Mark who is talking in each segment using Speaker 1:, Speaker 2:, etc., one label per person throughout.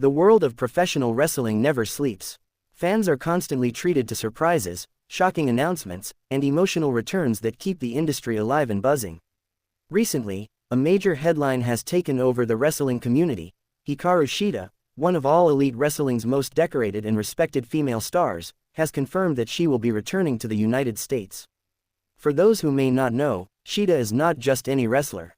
Speaker 1: The world of professional wrestling never sleeps. Fans are constantly treated to surprises, shocking announcements, and emotional returns that keep the industry alive and buzzing. Recently, a major headline has taken over the wrestling community. Hikaru Shida, one of All Elite Wrestling's most decorated and respected female stars, has confirmed that she will be returning to the United States. For those who may not know, Shida is not just any wrestler.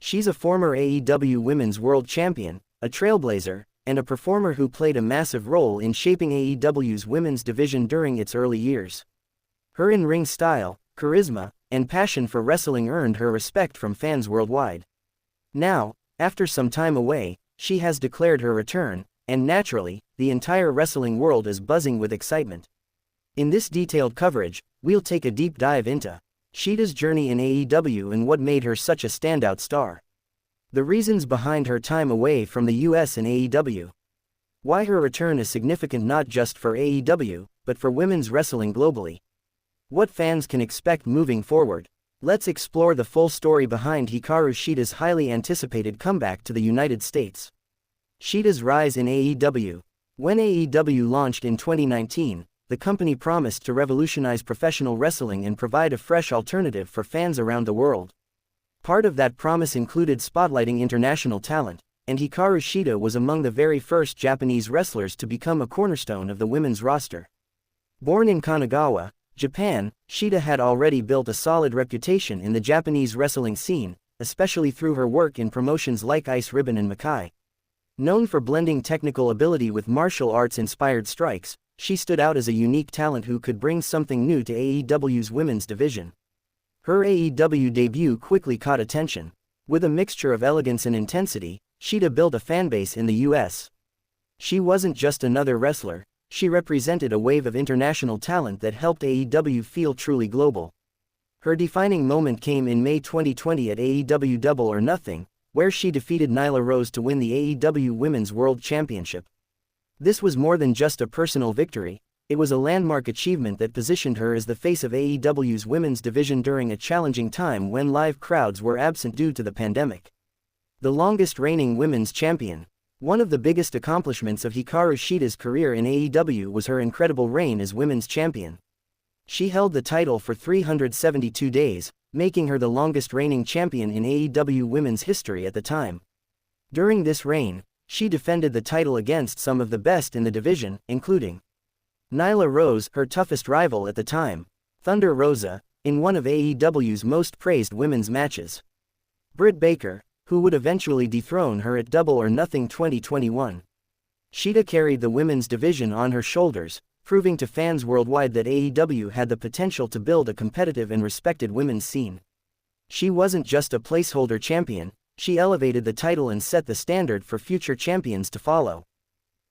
Speaker 1: She's a former AEW Women's World Champion, a trailblazer, and a performer who played a massive role in shaping AEW's women's division during its early years. Her in-ring style, charisma, and passion for wrestling earned her respect from fans worldwide. Now, after some time away, she has declared her return, and naturally, the entire wrestling world is buzzing with excitement. In this detailed coverage, we'll take a deep dive into Shida's journey in AEW and what made her such a standout star. The reasons behind her time away from the US and AEW. Why her return is significant not just for AEW, but for women's wrestling globally. What fans can expect moving forward. Let's explore the full story behind Hikaru Shida's highly anticipated comeback to the United States. Shida's rise in AEW. When AEW launched in 2019, the company promised to revolutionize professional wrestling and provide a fresh alternative for fans around the world. Part of that promise included spotlighting international talent, and Hikaru Shida was among the very first Japanese wrestlers to become a cornerstone of the women's roster. Born in Kanagawa, Japan, Shida had already built a solid reputation in the Japanese wrestling scene, especially through her work in promotions like Ice Ribbon and Makai. Known for blending technical ability with martial arts-inspired strikes, she stood out as a unique talent who could bring something new to AEW's women's division. Her AEW debut quickly caught attention. With a mixture of elegance and intensity, Shida built a fanbase in the US. She wasn't just another wrestler, she represented a wave of international talent that helped AEW feel truly global. Her defining moment came in May 2020 at AEW Double or Nothing, where she defeated Nyla Rose to win the AEW Women's World Championship. This was more than just a personal victory, it was a landmark achievement that positioned her as the face of AEW's women's division during a challenging time when live crowds were absent due to the pandemic. The longest reigning women's champion. One of the biggest accomplishments of Hikaru Shida's career in AEW was her incredible reign as women's champion. She held the title for 372 days, making her the longest reigning champion in AEW women's history at the time. During this reign, she defended the title against some of the best in the division, including Nyla Rose, her toughest rival at the time, Thunder Rosa, in one of AEW's most praised women's matches, Britt Baker, who would eventually dethrone her at Double or Nothing 2021. Shida carried the women's division on her shoulders, proving to fans worldwide that AEW had the potential to build a competitive and respected women's scene. She wasn't just a placeholder champion, she elevated the title and set the standard for future champions to follow.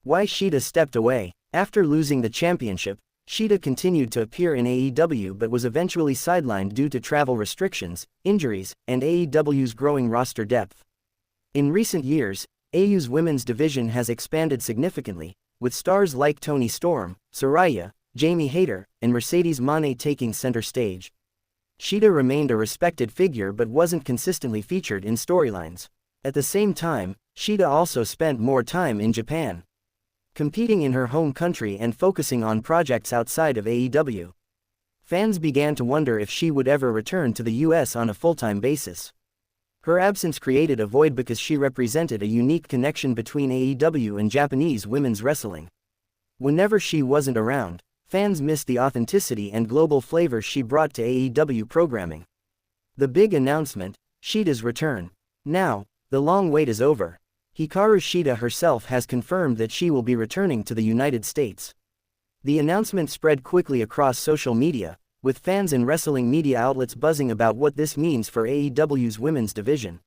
Speaker 1: Why Shida stepped away. After losing the championship, Shida continued to appear in AEW but was eventually sidelined due to travel restrictions, injuries, and AEW's growing roster depth. In recent years, AEW's women's division has expanded significantly, with stars like Toni Storm, Saraya, Jamie Hayter, and Mercedes Moné taking center stage. Shida remained a respected figure but wasn't consistently featured in storylines. At the same time, Shida also spent more time in Japan, competing in her home country and focusing on projects outside of AEW. Fans began to wonder if she would ever return to the US on a full-time basis. Her absence created a void because she represented a unique connection between AEW and Japanese women's wrestling. Whenever she wasn't around, fans missed the authenticity and global flavor she brought to AEW programming. The big announcement, Shida's return. Now, the long wait is over. Hikaru Shida herself has confirmed that she will be returning to the United States. The announcement spread quickly across social media, with fans and wrestling media outlets buzzing about what this means for AEW's women's division.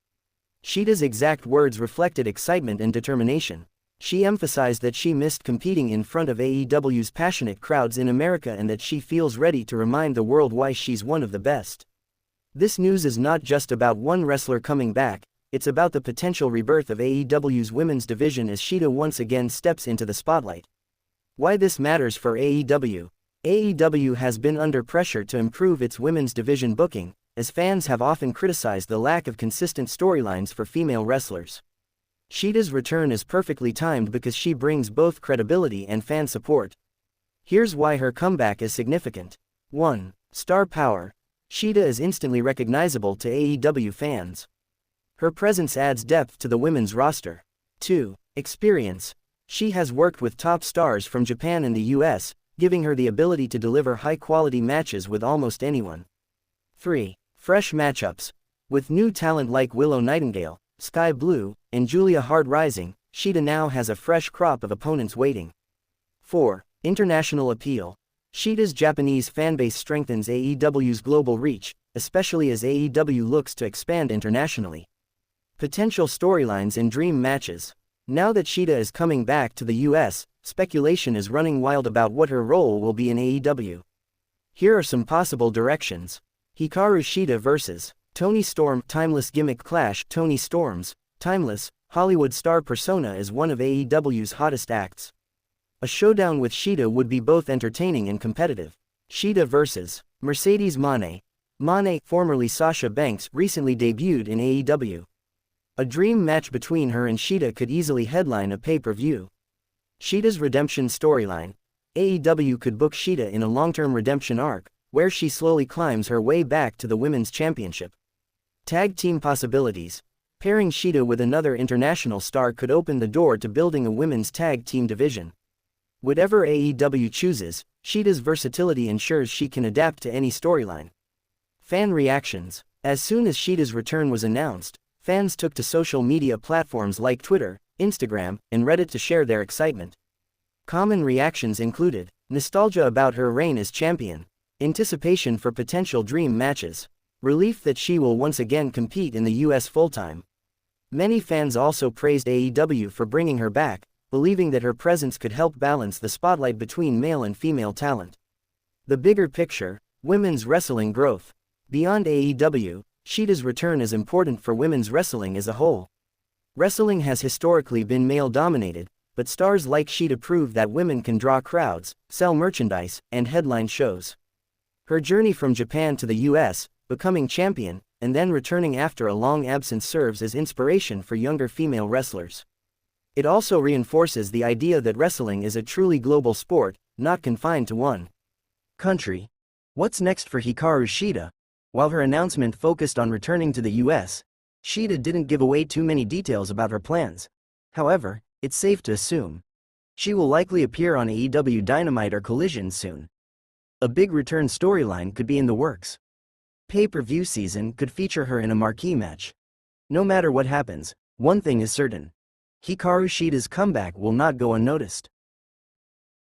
Speaker 1: Shida's exact words reflected excitement and determination. She emphasized that she missed competing in front of AEW's passionate crowds in America and that she feels ready to remind the world why she's one of the best. This news is not just about one wrestler coming back, it's about the potential rebirth of AEW's women's division as Shida once again steps into the spotlight. Why this matters for AEW. AEW has been under pressure to improve its women's division booking, as fans have often criticized the lack of consistent storylines for female wrestlers. Shida's return is perfectly timed because she brings both credibility and fan support. Here's why her comeback is significant. 1. Star power. Shida is instantly recognizable to AEW fans. Her presence adds depth to the women's roster. 2. Experience. She has worked with top stars from Japan and the US, giving her the ability to deliver high-quality matches with almost anyone. 3. Fresh matchups. With new talent like Willow Nightingale, Sky Blue, and Julia Hart rising, Shida now has a fresh crop of opponents waiting. 4. International appeal. Shida's Japanese fanbase strengthens AEW's global reach, especially as AEW looks to expand internationally. Potential storylines and dream matches. Now that Shida is coming back to the US, speculation is running wild about what her role will be in AEW. Here are some possible directions. Hikaru Shida vs. Toni Storm. Timeless gimmick clash. Toni Storm's timeless Hollywood star persona is one of AEW's hottest acts. A showdown with Shida would be both entertaining and competitive. Shida vs. Mercedes Moné. Moné, formerly Sasha Banks, recently debuted in AEW. A dream match between her and Shida could easily headline a pay-per-view. Shida's redemption storyline. AEW could book Shida in a long-term redemption arc, where she slowly climbs her way back to the Women's Championship. Tag team possibilities. Pairing Shida with another international star could open the door to building a women's tag team division. Whatever AEW chooses, Shida's versatility ensures she can adapt to any storyline. Fan reactions. As soon as Shida's return was announced, fans took to social media platforms like Twitter, Instagram, and Reddit to share their excitement. Common reactions included nostalgia about her reign as champion, anticipation for potential dream matches, relief that she will once again compete in the US full-time. Many fans also praised AEW for bringing her back, believing that her presence could help balance the spotlight between male and female talent. The bigger picture, women's wrestling growth. Beyond AEW, Shida's return is important for women's wrestling as a whole. Wrestling has historically been male-dominated, but stars like Shida prove that women can draw crowds, sell merchandise, and headline shows. Her journey from Japan to the US, becoming champion, and then returning after a long absence serves as inspiration for younger female wrestlers. It also reinforces the idea that wrestling is a truly global sport, not confined to one country. What's next for Hikaru Shida? While her announcement focused on returning to the US, Shida didn't give away too many details about her plans. However, it's safe to assume she will likely appear on AEW Dynamite or Collision soon. A big return storyline could be in the works. Pay-per-view season could feature her in a marquee match. No matter what happens, one thing is certain. Hikaru Shida's comeback will not go unnoticed.